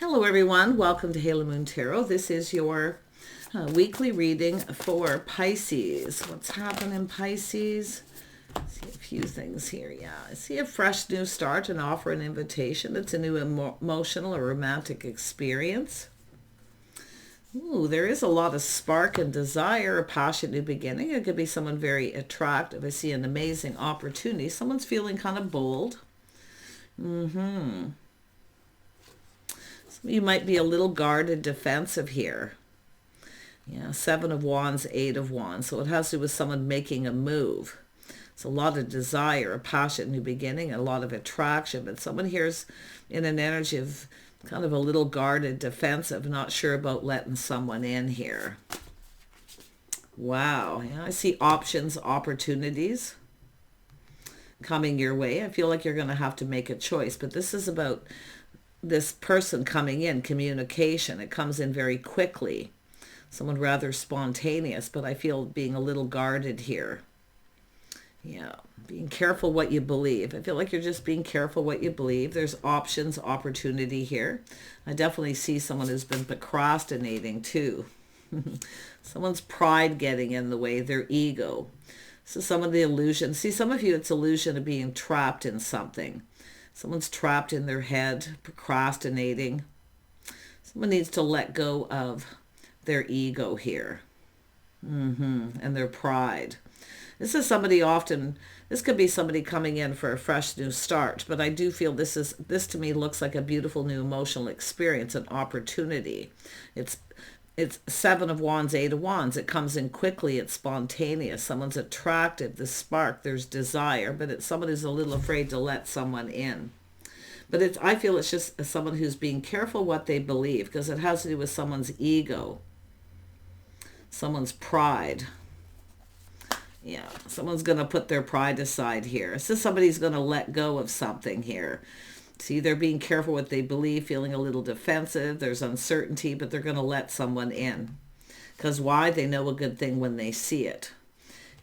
Hello everyone, welcome to Halo Moon Tarot. This is your weekly reading for Pisces. What's happening in Pisces? See a few things here. Yeah, I see a fresh new start, an offer, an invitation. It's a new emotional or romantic experience. Ooh, there is a lot of spark and desire, a passion, new beginning. It could be someone very attractive. I see an amazing opportunity. Someone's feeling kind of bold. You might be a little guarded, defensive here. Yeah, Seven of Wands, Eight of Wands. So it has to do with someone making a move. It's a lot of desire, a passion, new beginning, a lot of attraction. But someone here's in an energy of kind of a little guarded, defensive, not sure about letting someone in here. Wow. Yeah, I see options, opportunities coming your way. I feel like you're going to have to make a choice. But this is about this person coming in, communication. It comes in very quickly. Someone rather spontaneous, but I feel being a little guarded here. Yeah, being careful what you believe. I feel like you're just being careful what you believe. There's options, opportunity here. I definitely see someone who's been procrastinating too. Someone's pride getting in the way, their ego. So some of the illusion. See, some of you, it's illusion of being trapped in something. Someone's trapped in their head, procrastinating. Someone needs to let go of their ego here. And their pride. This is somebody this could be somebody coming in for a fresh new start, but I do feel this to me looks like a beautiful new emotional experience, an opportunity. It's Seven of Wands, Eight of Wands. It comes in quickly. It's spontaneous. Someone's attractive, the spark, there's desire, but it's someone who's a little afraid to let someone in. But I feel it's just someone who's being careful what they believe, because it has to do with someone's ego, someone's pride. Yeah, someone's going to put their pride aside here. So somebody's going to let go of something here. See, they're being careful what they believe, feeling a little defensive. There's uncertainty, but they're going to let someone in. Because why? They know a good thing when they see it.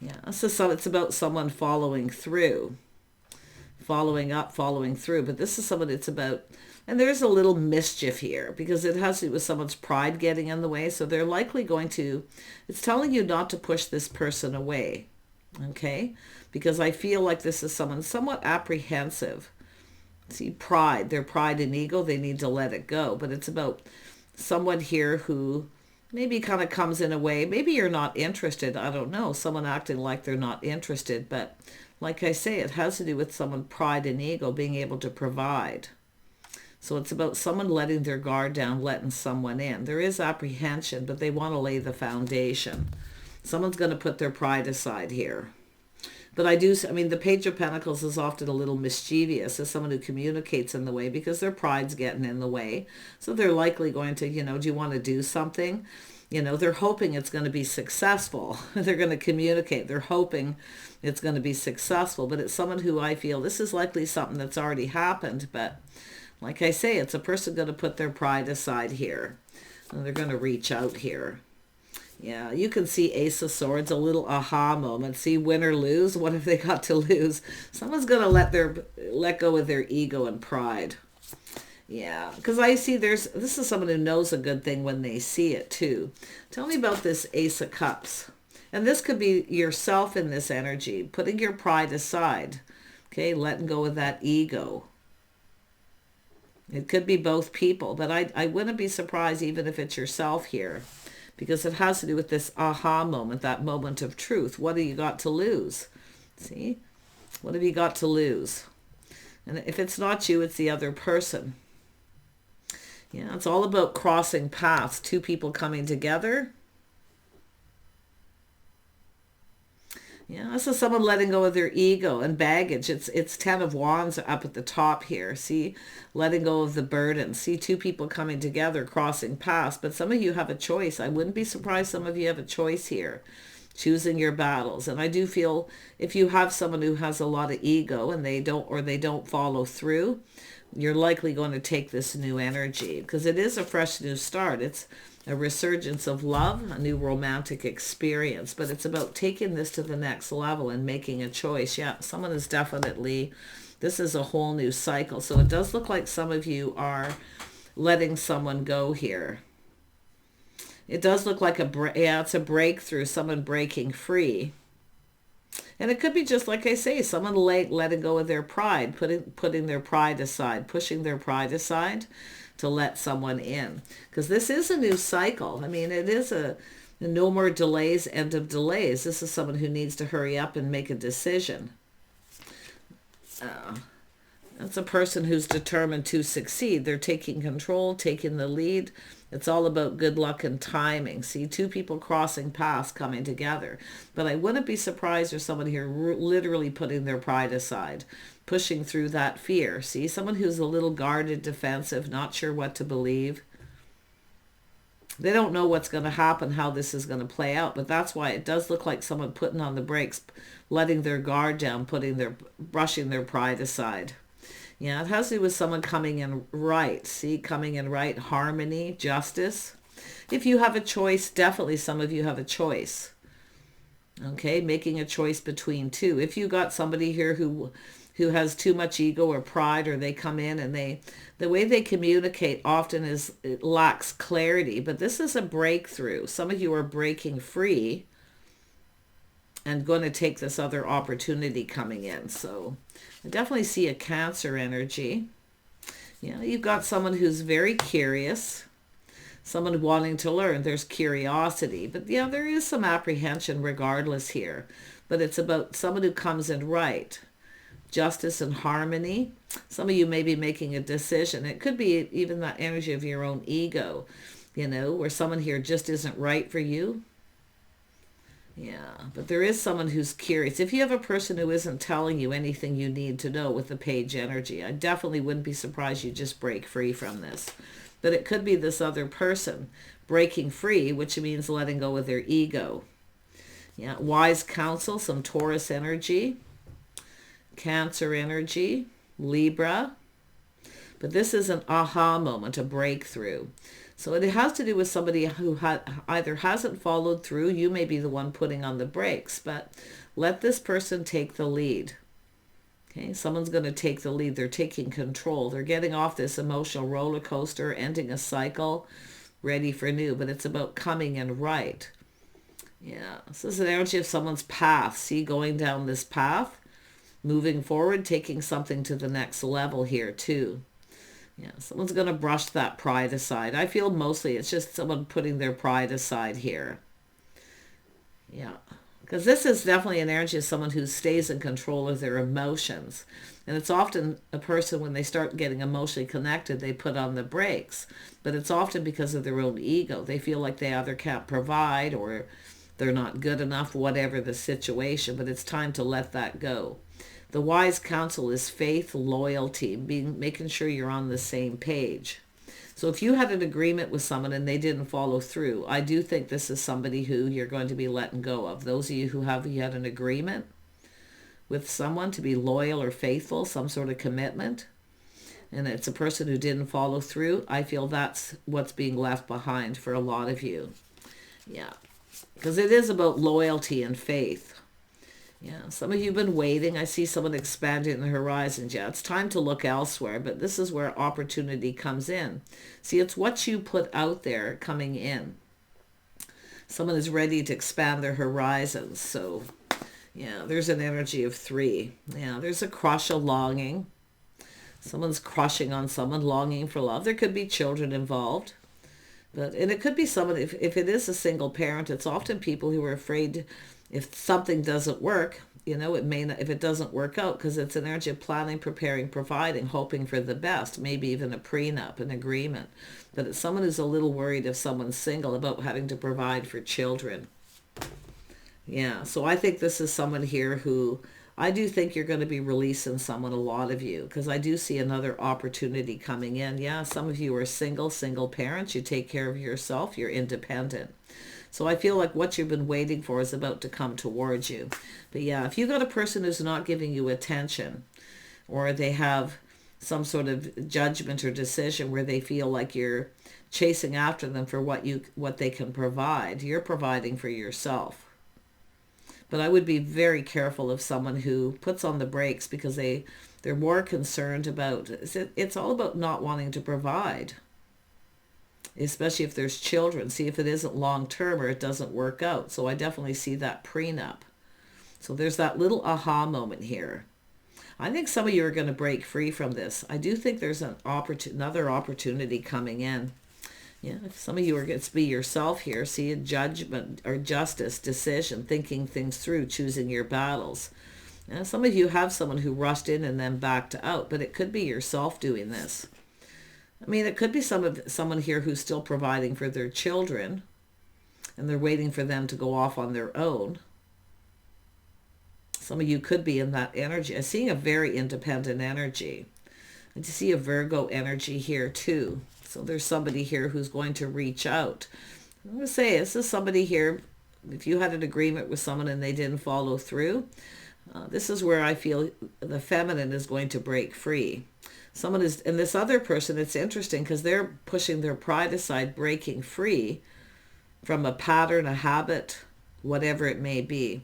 Yeah, so it's about someone following through. Following up, following through. But this is someone it's about, and there's a little mischief here because it has to do with someone's pride getting in the way. So they're likely going to, it's telling you not to push this person away. Okay? Because I feel like this is someone somewhat apprehensive. See, pride, their pride and ego, they need to let it go. But it's about someone here who maybe kind of comes in a way. Maybe you're not interested. I don't know. Someone acting like they're not interested. But like I say, it has to do with someone pride and ego being able to provide. So it's about someone letting their guard down, letting someone in. There is apprehension, but they want to lay the foundation. Someone's going to put their pride aside here. But the Page of Pentacles is often a little mischievous as someone who communicates in the way because their pride's getting in the way. So they're likely going to, do you want to do something? They're hoping it's going to be successful. They're going to communicate. They're hoping it's going to be successful. But it's someone who I feel this is likely something that's already happened. But like I say, it's a person going to put their pride aside here. And they're going to reach out here. Yeah, you can see Ace of Swords, a little aha moment. See, win or lose. What have they got to lose? Someone's going to let go of their ego and pride. Yeah, because I see this is someone who knows a good thing when they see it too. Tell me about this Ace of Cups. And this could be yourself in this energy, putting your pride aside. Okay, letting go of that ego. It could be both people, but I wouldn't be surprised even if it's yourself here. Because it has to do with this aha moment, that moment of truth. What have you got to lose? See? What have you got to lose? And if it's not you, it's the other person. Yeah, it's all about crossing paths. Two people coming together. Yeah, this is someone letting go of their ego and baggage. It's 10 of Wands up at the top here. See, letting go of the burden. See, two people coming together, crossing paths. But some of you have a choice. I wouldn't be surprised some of you have a choice here, choosing your battles. And I do feel if you have someone who has a lot of ego and they don't follow through, you're likely going to take this new energy because it is a fresh new start. It's a resurgence of love, a new romantic experience, but it's about taking this to the next level and making a choice. Yeah, someone is definitely, this is a whole new cycle. So it does look like some of you are letting someone go here. It does look like it's a breakthrough, someone breaking free. And it could be just like I say, someone letting go of their pride, putting their pride aside, pushing their pride aside to let someone in. Because this is a new cycle. I mean, it is a no more delays, end of delays. This is someone who needs to hurry up and make a decision. That's a person who's determined to succeed. They're taking control, taking the lead. It's all about good luck and timing. See, two people crossing paths coming together. But I wouldn't be surprised if someone here literally putting their pride aside, pushing through that fear. See, someone who's a little guarded, defensive, not sure what to believe. They don't know what's going to happen, how this is going to play out. But that's why it does look like someone putting on the brakes, letting their guard down, brushing their pride aside. Yeah, it has to do with someone coming in right. See, coming in right, harmony, justice. If you have a choice, definitely some of you have a choice. Okay, making a choice between two. If you got somebody here who has too much ego or pride, or they come in and the way they communicate often it lacks clarity. But this is a breakthrough. Some of you are breaking free and going to take this other opportunity coming in. So I definitely see a Cancer energy. Yeah, you've got someone who's very curious, someone wanting to learn. There's curiosity, but yeah, there is some apprehension regardless here. But it's about someone who comes in right, justice and harmony. Some of you may be making a decision. It could be even that energy of your own ego, where someone here just isn't right for you. Yeah, but there is someone who's curious. If you have a person who isn't telling you anything you need to know with the Page energy, I definitely wouldn't be surprised you just break free from this. But it could be this other person breaking free, which means letting go of their ego. Yeah, wise counsel, some Taurus energy, Cancer energy, Libra. But this is an aha moment, a breakthrough. So it has to do with somebody who either hasn't followed through. You may be the one putting on the brakes, but let this person take the lead. Okay, someone's going to take the lead. They're taking control. They're getting off this emotional roller coaster, ending a cycle, ready for new. But it's about coming in right. Yeah, this is an energy of someone's path. See, going down this path, moving forward, taking something to the next level here too. Yeah, someone's going to brush that pride aside. I feel mostly it's just someone putting their pride aside here. Yeah, because this is definitely an energy of someone who stays in control of their emotions. And it's often a person, when they start getting emotionally connected, they put on the brakes. But it's often because of their own ego. They feel like they either can't provide or they're not good enough, whatever the situation. But it's time to let that go. The wise counsel is faith, loyalty, making sure you're on the same page. So if you had an agreement with someone and they didn't follow through, I do think this is somebody who you're going to be letting go of. Those of you who had an agreement with someone to be loyal or faithful, some sort of commitment, and it's a person who didn't follow through, I feel that's what's being left behind for a lot of you. Yeah, because it is about loyalty and faith. Yeah, some of you have been waiting. I see someone expanding the horizons. Yeah, it's time to look elsewhere, but this is where opportunity comes in. See, it's what you put out there coming in. Someone is ready to expand their horizons. So, yeah, there's an energy of 3. Yeah, there's a crush, a longing. Someone's crushing on someone, longing for love. There could be children involved. And it could be someone, if it is a single parent, it's often people who are afraid if something doesn't work, it may not, if it doesn't work out, because it's an energy of planning, preparing, providing, hoping for the best, maybe even a prenup, an agreement. But it's someone who's a little worried if someone's single about having to provide for children. Yeah, so I think this is someone here who, I do think you're going to be releasing someone, a lot of you, because I do see another opportunity coming in. Yeah, some of you are single parents. You take care of yourself. You're independent. So I feel like what you've been waiting for is about to come towards you. But yeah, if you got a person who's not giving you attention, or they have some sort of judgment or decision where they feel like you're chasing after them for what they can provide, you're providing for yourself. But I would be very careful of someone who puts on the brakes because they're more concerned about, it's all about not wanting to provide. especially if there's children. See if it isn't long-term or it doesn't work out. So I definitely see that prenup. So there's that little aha moment here. I think some of you are going to break free from this. I do think there's another opportunity coming in. Yeah, if some of you are going to be yourself here, see a judgment or justice, decision, thinking things through, choosing your battles. Some of you have someone who rushed in and then backed out, but it could be yourself doing this. I mean, it could be someone here who's still providing for their children, and they're waiting for them to go off on their own. Some of you could be in that energy. I'm seeing a very independent energy. I see a Virgo energy here too. So there's somebody here who's going to reach out. I'm going to say, this is somebody here, if you had an agreement with someone and they didn't follow through, this is where I feel the feminine is going to break free. Someone is, and this other person, it's interesting because they're pushing their pride aside, breaking free from a pattern, a habit, whatever it may be.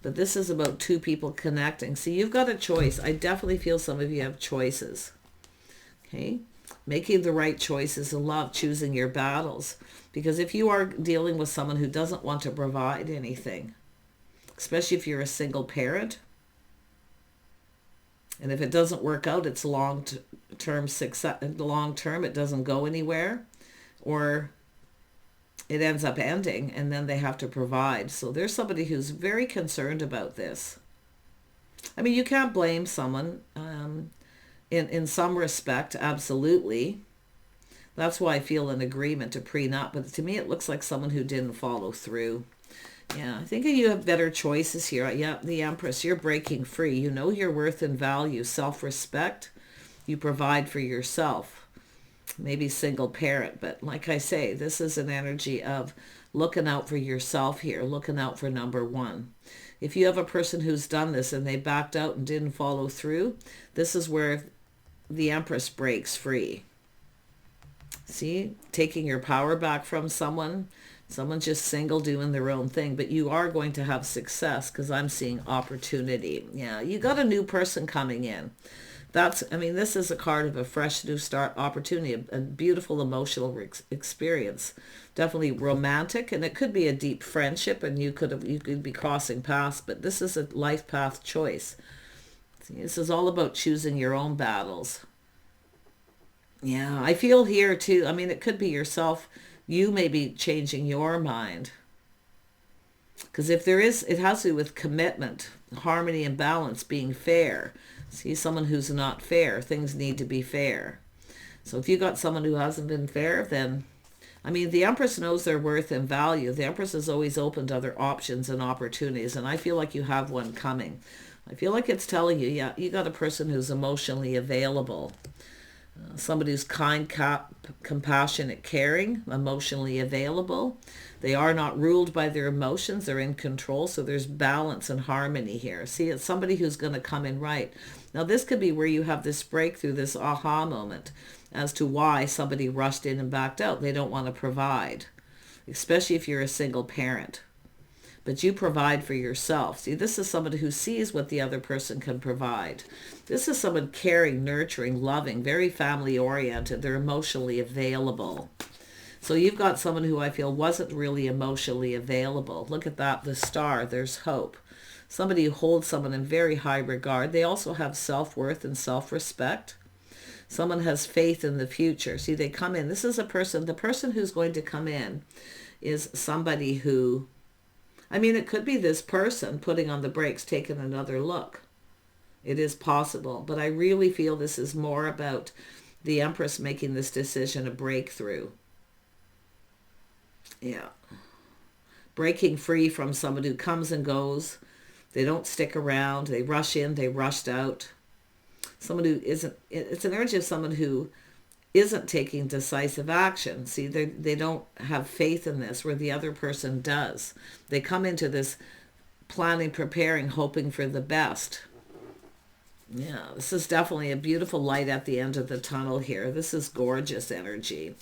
But this is about two people connecting. See, you've got a choice. I definitely feel some of you have choices. Okay? Making the right choices in love, choosing your battles. Because if you are dealing with someone who doesn't want to provide anything, especially if you're a single parent, and if it doesn't work out, it's long-term success. Long-term, it doesn't go anywhere, or it ends up ending, and then they have to provide. So there's somebody who's very concerned about this. I mean, you can't blame someone in some respect, absolutely. That's why I feel an agreement to prenup. But to me, it looks like someone who didn't follow through. Yeah, I think you have better choices here. Yeah, the Empress, you're breaking free. You know your worth and value, self-respect. You provide for yourself. Maybe single parent, but like I say, this is an energy of looking out for yourself here, looking out for number one. If you have a person who's done this and they backed out and didn't follow through, this is where the Empress breaks free. See, taking your power back from someone just single doing their own thing, but you are going to have success because I'm seeing opportunity. Yeah, you got a new person coming in. This is a card of a fresh new start, opportunity, a beautiful emotional experience. Definitely romantic, and it could be a deep friendship, and you could be crossing paths, but this is a life path choice. See, this is all about choosing your own battles. Yeah, I feel here too. I mean, it could be yourself. You may be changing your mind. Because if there is, it has to do with commitment, harmony and balance, being fair. See, someone who's not fair, things need to be fair. So if you got someone who hasn't been fair, then, I mean, the Empress knows their worth and value. The Empress is always open to other options and opportunities, and I feel like you have one coming. I feel like it's telling you, yeah, you got a person who's emotionally available. Somebody who's kind, compassionate, caring, emotionally available. They are not ruled by their emotions. They're in control. So there's balance and harmony here. See, it's somebody who's going to come in right. Now, this could be where you have this breakthrough, this aha moment as to why somebody rushed in and backed out. They don't want to provide, especially if you're a single parent. But you provide for yourself. See, this is somebody who sees what the other person can provide. This is someone caring, nurturing, loving, very family-oriented. They're emotionally available. So you've got someone who I feel wasn't really emotionally available. Look at that, the star, there's hope. Somebody who holds someone in very high regard. They also have self-worth and self-respect. Someone has faith in the future. See, they come in. This is a person, the person who's going to come in is somebody who, I mean, it could be this person putting on the brakes, taking another look. It is possible, but I really feel this is more about the Empress making this decision a breakthrough. Yeah. Breaking free from someone who comes and goes. They don't stick around. They rush in, they rushed out. Someone who isn't, it's an energy of someone who isn't taking decisive action. See, they don't have faith in this where the other person does. They come into this planning, preparing, hoping for the best. Yeah, this is definitely a beautiful light at the end of the tunnel here. This is gorgeous energy.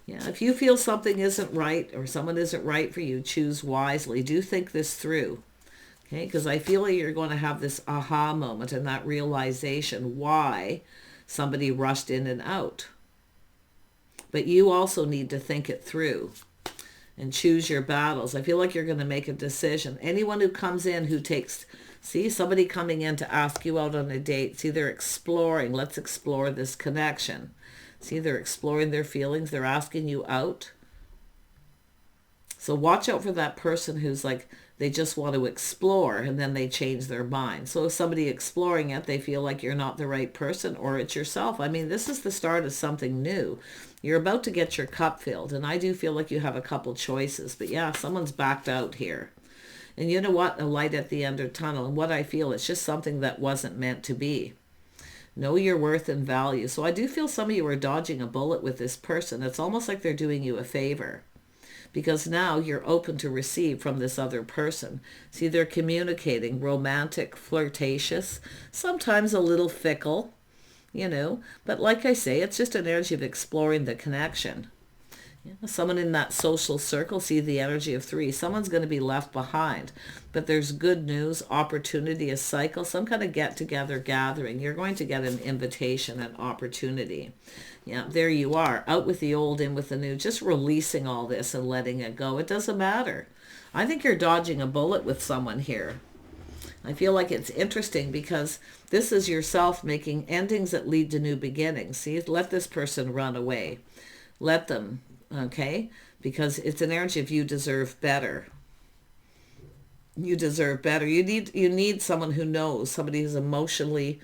Yeah, if you feel something isn't right or someone isn't right for you, choose wisely. Do think this through. Okay, because I feel like you're going to have this aha moment and that realization why somebody rushed in and out. But you also need to think it through and choose your battles. I feel like you're going to make a decision. Anyone who comes in who takes, see, somebody coming in to ask you out on a date, see, they're exploring. Let's explore this connection. See, they're exploring their feelings. They're asking you out. So watch out for that person who's like, they just want to explore and then they change their mind. So if somebody exploring it, they feel like you're not the right person, or it's yourself. I mean, this is the start of something new. You're about to get your cup filled. And I do feel like you have a couple choices. But yeah, someone's backed out here. And you know what? A light at the end of the tunnel. And what I feel, it's just something that wasn't meant to be. Know your worth and value. So I do feel some of you are dodging a bullet with this person. It's almost like they're doing you a favor, because now you're open to receive from this other person. See, they're communicating, romantic, flirtatious, sometimes a little fickle, but like I say, it's just an energy of exploring the connection. Someone in that social circle, see the energy of 3. Someone's going to be left behind, but there's good news, opportunity, a cycle, some kind of get-together gathering. You're going to get an invitation, an opportunity. Yeah, there you are, out with the old, in with the new, just releasing all this and letting it go. It doesn't matter. I think you're dodging a bullet with someone here. I feel like it's interesting because this is yourself making endings that lead to new beginnings. See, let this person run away. Let them. Okay, because it's an energy of you deserve better. You deserve better. You need someone who knows, somebody who's emotionally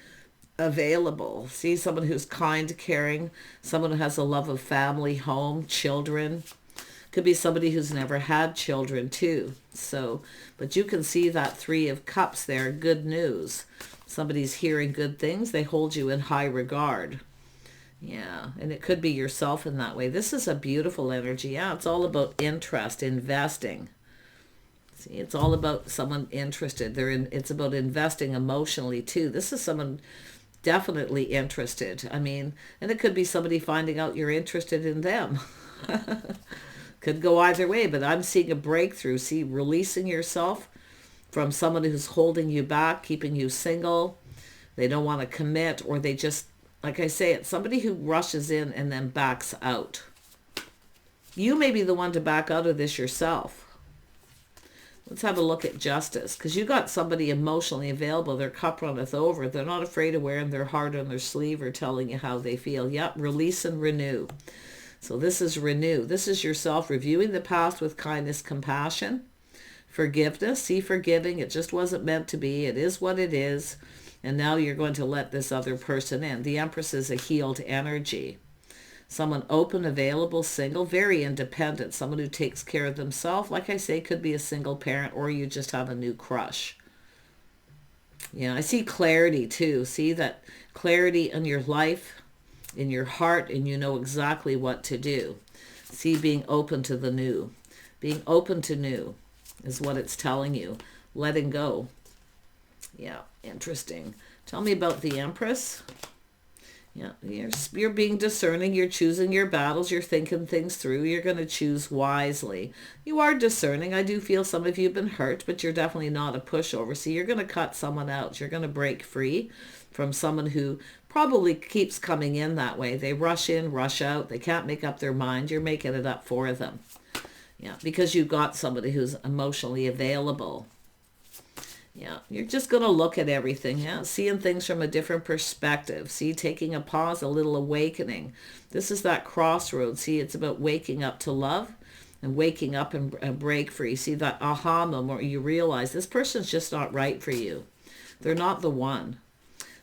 available. See, someone who's kind, caring, someone who has a love of family, home, children. Could be somebody who's never had children too. So, but you can see that 3 of Cups there, good news. Somebody's hearing good things. They hold you in high regard. Yeah, and it could be yourself in that way. This is a beautiful energy. Yeah, it's all about interest, investing. See, it's all about someone interested. It's about investing emotionally too. This is someone definitely interested. I mean, and it could be somebody finding out you're interested in them. Could go either way, but I'm seeing a breakthrough. See, releasing yourself from someone who's holding you back, keeping you single. They don't want to commit, or they just, like I say, it's somebody who rushes in and then backs out. You may be the one to back out of this yourself. Let's have a look at justice, because you got somebody emotionally available. Their cup runneth over. They're not afraid of wearing their heart on their sleeve or telling you how they feel. Yep, release and renew. So this is renew. This is yourself reviewing the past with kindness, compassion, forgiveness. See, forgiving. It just wasn't meant to be. It is what it is. And now you're going to let this other person in. The Empress is a healed energy. Someone open, available, single, very independent. Someone who takes care of themselves. Like I say, could be a single parent, or you just have a new crush. Yeah, I see clarity too. See that clarity in your life, in your heart, and you know exactly what to do. See, being open to the new. Being open to new is what it's telling you. Letting go. Yeah, interesting. Tell me about the Empress. Yeah, you're being discerning. You're choosing your battles. You're thinking things through. You're going to choose wisely. You are discerning. I do feel some of you have been hurt, but you're definitely not a pushover. See, you're going to cut someone out. You're going to break free from someone who probably keeps coming in that way. They rush in, rush out. They can't make up their mind. You're making it up for them. Yeah, because you've got somebody who's emotionally available. Yeah, you're just going to look at everything, yeah, seeing things from a different perspective. See, taking a pause, a little awakening. This is that crossroads. See, it's about waking up to love and waking up and break free. See, that aha moment where you realize this person's just not right for you. They're not the one.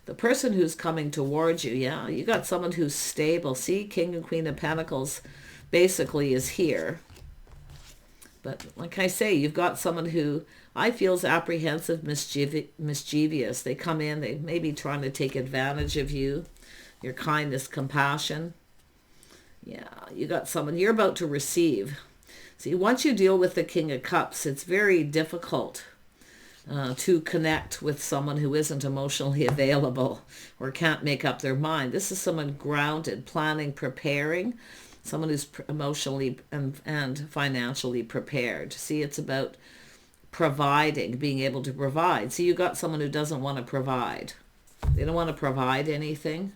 The person who's coming towards you, yeah, you got someone who's stable. See, King and Queen of Pentacles basically is here. But like I say, you've got someone who I feel is apprehensive, mischievous. They come in, they may be trying to take advantage of you, your kindness, compassion. Yeah, you got someone you're about to receive. See, once you deal with the King of Cups, it's very difficult to connect with someone who isn't emotionally available or can't make up their mind. This is someone grounded, planning, preparing. Someone who's emotionally and financially prepared. See, it's about providing, being able to provide. See, you got someone who doesn't want to provide. They don't want to provide anything.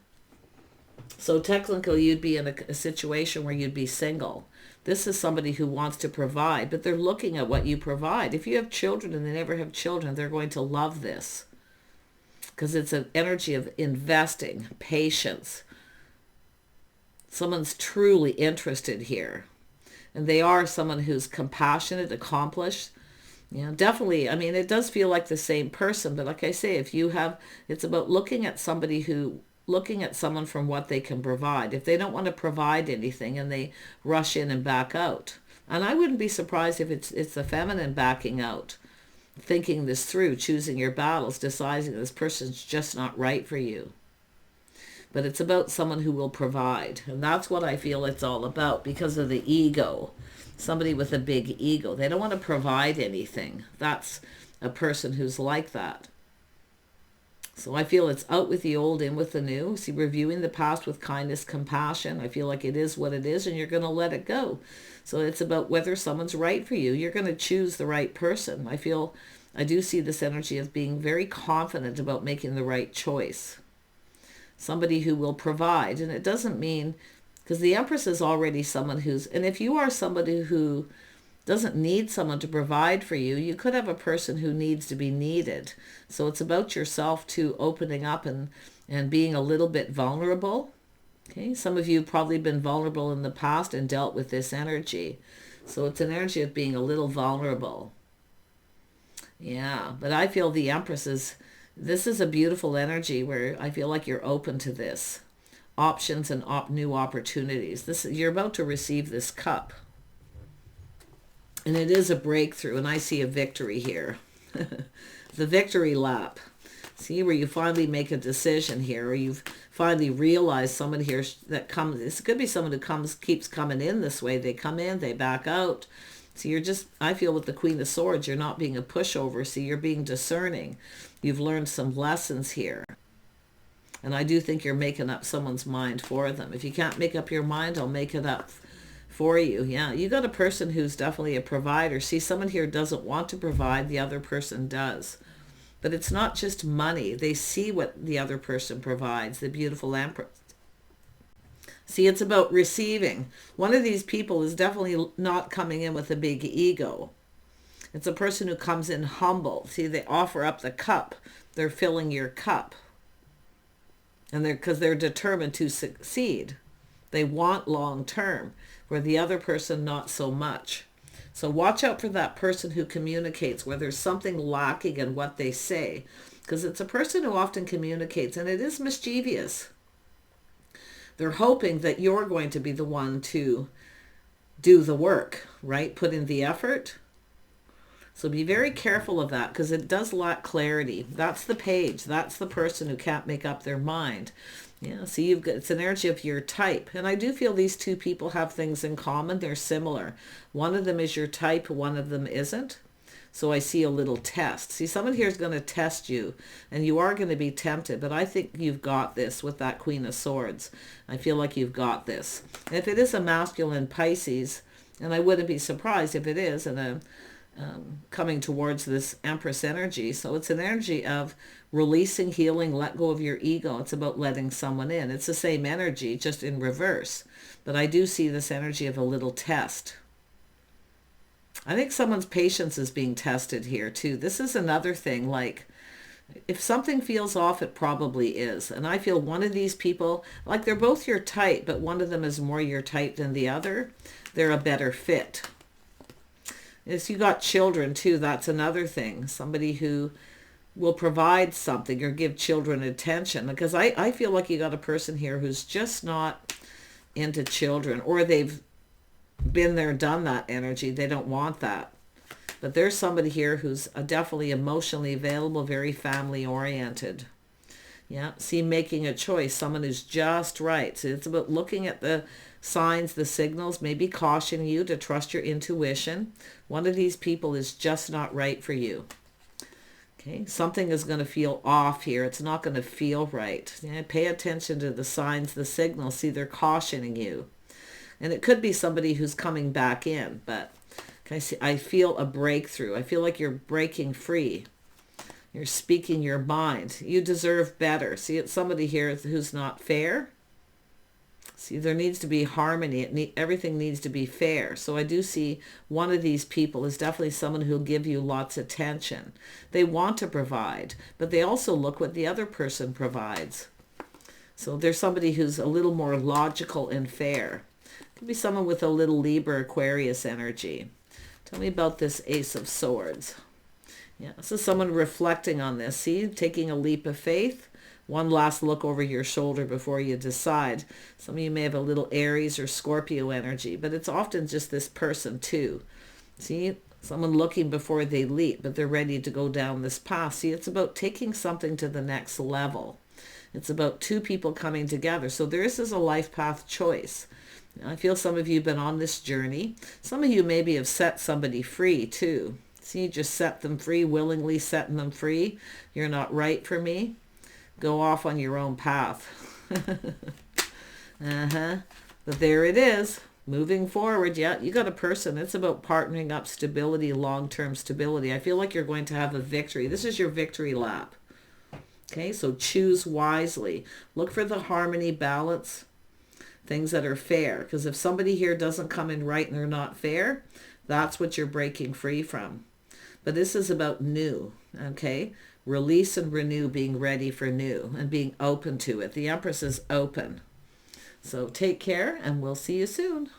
So technically you'd be in a situation where you'd be single. This is somebody who wants to provide, but they're looking at what you provide. If you have children and they never have children, they're going to love this, because it's an energy of investing, patience. Someone's truly interested here. And they are someone who's compassionate, accomplished. Definitely. I mean, it does feel like the same person, but like I say, it's about looking at someone from what they can provide. If they don't want to provide anything and they rush in and back out. And I wouldn't be surprised if it's the feminine backing out, thinking this through, choosing your battles, deciding this person's just not right for you. But it's about someone who will provide. And that's what I feel it's all about, because of the ego. Somebody with a big ego. They don't want to provide anything. That's a person who's like that. So I feel it's out with the old, in with the new. See, reviewing the past with kindness, compassion. I feel like it is what it is, and you're going to let it go. So it's about whether someone's right for you. You're going to choose the right person. I do see this energy of being very confident about making the right choice. Somebody who will provide. And it doesn't mean, because the Empress is already someone and if you are somebody who doesn't need someone to provide for you, you could have a person who needs to be needed. So it's about yourself too, opening up and being a little bit vulnerable. Okay, some of you have probably been vulnerable in the past and dealt with this energy. So it's an energy of being a little vulnerable. Yeah, but I feel the Empress this is a beautiful energy where I feel like you're open to this. Options and new opportunities. You're about to receive this cup. And it is a breakthrough, and I see a victory here. The victory lap. See, where you finally make a decision here, or you've finally realized someone here that comes. This could be someone who keeps coming in this way. They come in, they back out. So I feel with the Queen of Swords, you're not being a pushover. See, you're being discerning. You've learned some lessons here. And I do think you're making up someone's mind for them. If you can't make up your mind, I'll make it up for you. Yeah, you got a person who's definitely a provider. See, someone here doesn't want to provide, the other person does. But it's not just money. They see what the other person provides, the beautiful Empress. See, it's about receiving. One of these people is definitely not coming in with a big ego. It's a person who comes in humble. See, they offer up the cup. They're filling your cup. And because they're determined to succeed. They want long term, where the other person not so much. So watch out for that person who communicates where there's something lacking in what they say. Because it's a person who often communicates, and it is mischievous. They're hoping that you're going to be the one to do the work, right? Put in the effort. So be very careful of that, because it does lack clarity. That's the page. That's the person who can't make up their mind. Yeah, see, it's an energy of your type. And I do feel these two people have things in common. They're similar. One of them is your type, one of them isn't. So I see a little test. See, someone here is going to test you, and you are going to be tempted, but I think you've got this with that Queen of Swords. I feel like you've got this. And if it is a masculine Pisces, and I wouldn't be surprised if it is, and coming towards this Empress energy. So it's an energy of releasing, healing, let go of your ego. It's about letting someone in. It's the same energy, just in reverse. But I do see this energy of a little test. I think someone's patience is being tested here too. This is another thing, like if something feels off, it probably is. And I feel one of these people, like they're both your type, but one of them is more your type than the other. They're a better fit. If you got children too, that's another thing. Somebody who will provide something or give children attention. Because I feel like you got a person here who's just not into children, or they've been there, done that energy. They don't want that. But there's somebody here who's definitely emotionally available, very family oriented. Yeah, see, making a choice, someone who's just right. So it's about looking at the signs, the signals, maybe cautioning you to trust your intuition. One of these people is just not right for you. Okay, something is going to feel off here. It's not going to feel right. Yeah, pay attention to the signs, the signals. See, they're cautioning you. And it could be somebody who's coming back in, but I feel a breakthrough. I feel like you're breaking free. You're speaking your mind. You deserve better. See, it's somebody here who's not fair. See, there needs to be harmony. Everything needs to be fair. So I do see one of these people is definitely someone who'll give you lots of attention. They want to provide, but they also look what the other person provides. So there's somebody who's a little more logical and fair. Could be someone with a little Libra, Aquarius energy. Tell me about this Ace of Swords. Yeah, this is someone reflecting on this. See, taking a leap of faith. One last look over your shoulder before you decide. Some of you may have a little Aries or Scorpio energy, but it's often just this person too. See, someone looking before they leap, but they're ready to go down this path. See, it's about taking something to the next level. It's about two people coming together. So this is a life path choice. I feel some of you have been on this journey. Some of you maybe have set somebody free too. See, you just set them free, willingly setting them free. You're not right for me. Go off on your own path. But there it is. Moving forward. Yeah, you got a person. It's about partnering up stability, long-term stability. I feel like you're going to have a victory. This is your victory lap. Okay, so choose wisely. Look for the harmony, balance, things that are fair. Because if somebody here doesn't come in right and they're not fair, that's what you're breaking free from. But this is about new, okay? Release and renew, being ready for new and being open to it. The Empress is open. So take care and we'll see you soon.